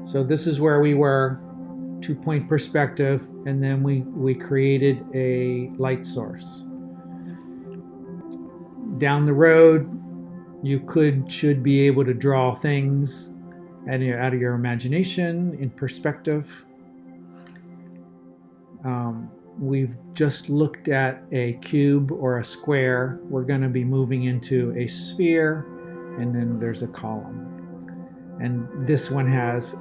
So this is where we were, 2-point perspective, and then we created a light source. Down the road, you should be able to draw things out of your imagination in perspective. We've just looked at a cube or a square. We're going to be moving into a sphere, and then there's a column. And this one has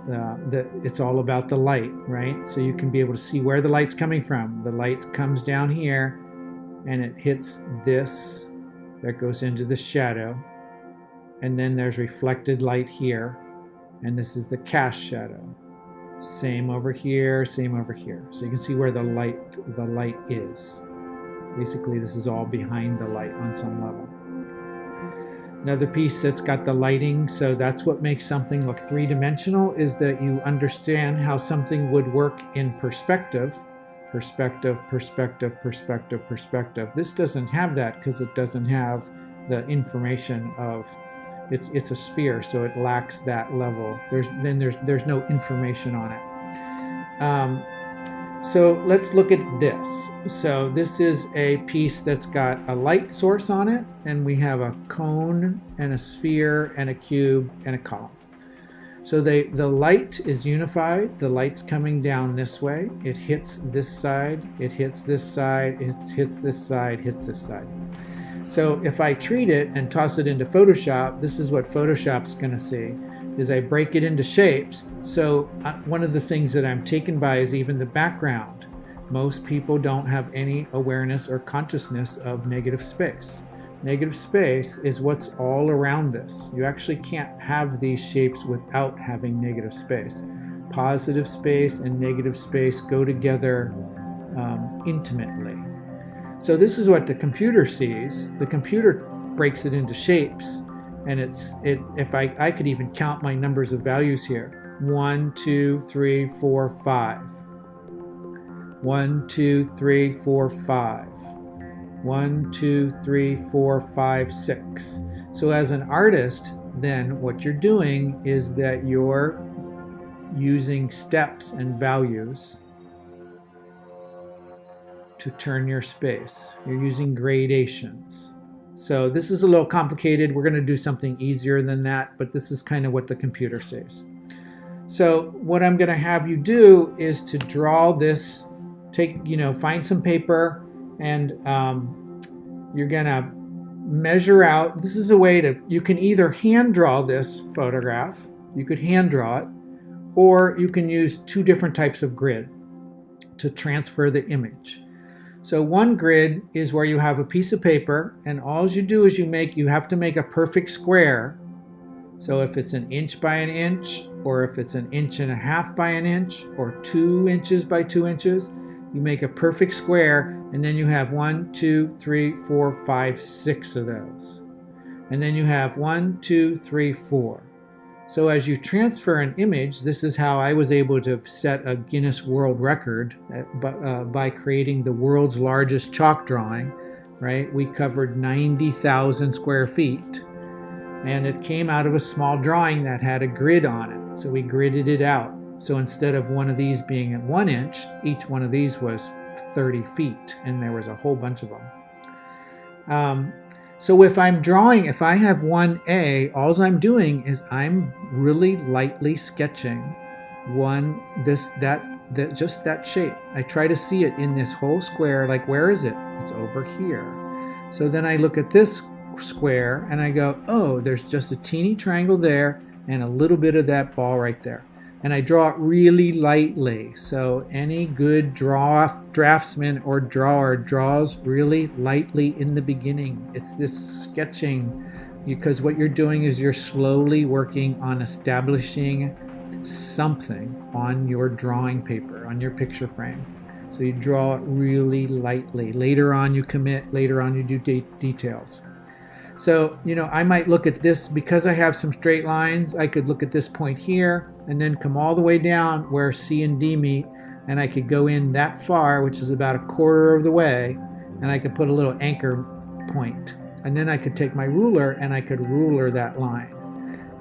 it's all about the light, right? So you can be able to see where the light's coming from. The light comes down here and it hits this, that goes into the shadow, and then there's reflected light here, and this is the cast shadow. Same over here, same over here. So you can see where the light is. Basically, this is all behind the light on some level. Another piece that's got the lighting, so that's what makes something look three-dimensional, is that you understand how something would work in perspective. Perspective, perspective, perspective, perspective. This doesn't have that because it doesn't have the information of, it's a sphere, so it lacks that level. There's no information on it. So let's look at this. So this is a piece that's got a light source on it, and we have a cone and a sphere and a cube and a column. So the light is unified. The light's coming down this way. It hits this side, it hits this side, it hits this side, hits this side. So if I treat it and toss it into Photoshop, this is what Photoshop's going to see, is I break it into shapes. So one of the things that I'm taken by is even the background. Most people don't have any awareness or consciousness of negative space. Negative space is what's all around this. You actually can't have these shapes without having negative space. Positive space and negative space go together intimately. So this is what the computer sees. The computer breaks it into shapes, and if I could even count my numbers of values here. 1, 2, 3, 4, 5. 1, 2, 3, 4, 5. 1, 2, 3, 4, 5, 6. So as an artist, then what you're doing is that you're using steps and values to turn your space. You're using gradations. So this is a little complicated. We're going to do something easier than that, but this is kind of what the computer says. So what I'm going to have you do is to draw this, find some paper, and you're going to measure out. This is a way you can either hand draw this photograph, you could hand draw it, or you can use two different types of grid to transfer the image. So one grid is where you have a piece of paper, and all you do is you have to make a perfect square. So if it's 1 inch by 1 inch, or if it's 1.5 inches by 1 inch, or 2 inches by 2 inches, you make a perfect square, and then you have 1, 2, 3, 4, 5, 6 of those. And then you have 1, 2, 3, 4. So as you transfer an image, this is how I was able to set a Guinness World Record by creating the world's largest chalk drawing, right? We covered 90,000 square feet, and it came out of a small drawing that had a grid on it. So we gridded it out. So instead of one of these being at 1 inch, each one of these was 30 feet, and there was a whole bunch of them. So if I'm drawing, if I have 1A, all I'm doing is I'm really lightly sketching just that shape. I try to see it in this whole square, like where is it? It's over here. So then I look at this square and I go, oh, there's just a teeny triangle there and a little bit of that ball right there. And I draw it really lightly. So any good draftsman or drawer draws really lightly in the beginning. It's this sketching, because what you're doing is you're slowly working on establishing something on your drawing paper, on your picture frame. So you draw it really lightly. Later on you commit, later on you do details. So, I might look at this, because I have some straight lines, I could look at this point here and then come all the way down where C and D meet, and I could go in that far, which is about 1/4 of the way, and I could put a little anchor point. And then I could take my ruler and I could ruler that line.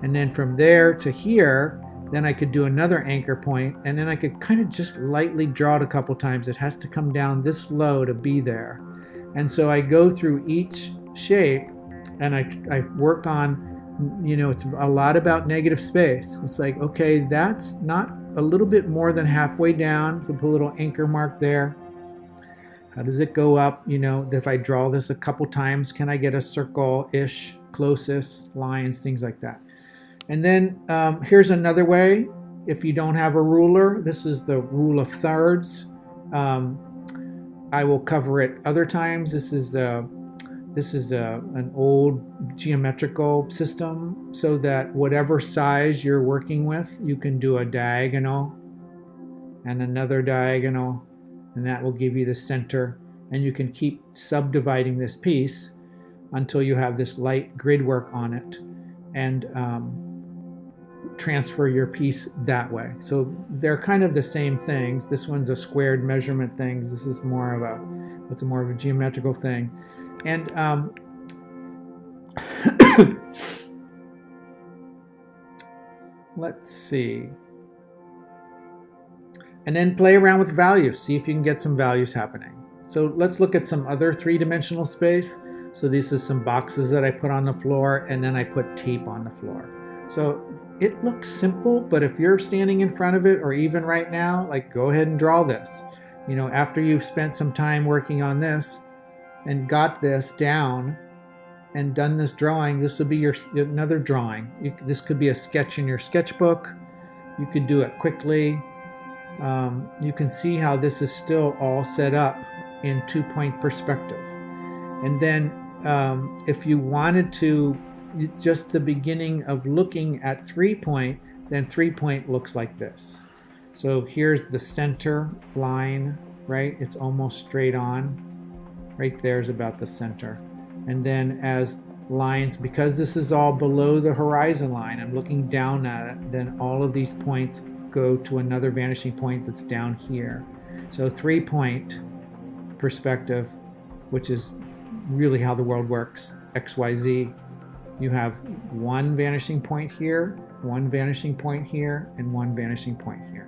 And then from there to here, then I could do another anchor point, and then I could kind of just lightly draw it a couple times. It has to come down this low to be there. And so I go through each shape and I work on, it's a lot about negative space. It's like, okay, that's not a little bit more than halfway down. So put a little anchor mark there. How does it go up? If I draw this a couple times, can I get a circle-ish, closest, lines, things like that. And then here's another way. If you don't have a ruler, this is the rule of thirds. I will cover it other times. This is an old geometrical system, so that whatever size you're working with, you can do a diagonal and another diagonal, and that will give you the center. And you can keep subdividing this piece until you have this light grid work on it, and transfer your piece that way. So they're kind of the same things. This one's a squared measurement thing. This is more of a geometrical thing. And let's see. And then play around with values. See if you can get some values happening. So let's look at some other three-dimensional space. So this is some boxes that I put on the floor, and then I put tape on the floor. So it looks simple, but if you're standing in front of it, or even right now, like, go ahead and draw this. After you've spent some time working on this and got this down and done this drawing, this will be another drawing. This could be a sketch in your sketchbook. You could do it quickly. You can see how this is still all set up in 2-point perspective. And then if you wanted to, just the beginning of looking at 3-point, then 3-point looks like this. So here's the center line, right? It's almost straight on. Right there's about the center. And then as lines, because this is all below the horizon line, I'm looking down at it, then all of these points go to another vanishing point that's down here. So 3-point perspective, which is really how the world works, XYZ. You have one vanishing point here, one vanishing point here, and one vanishing point here.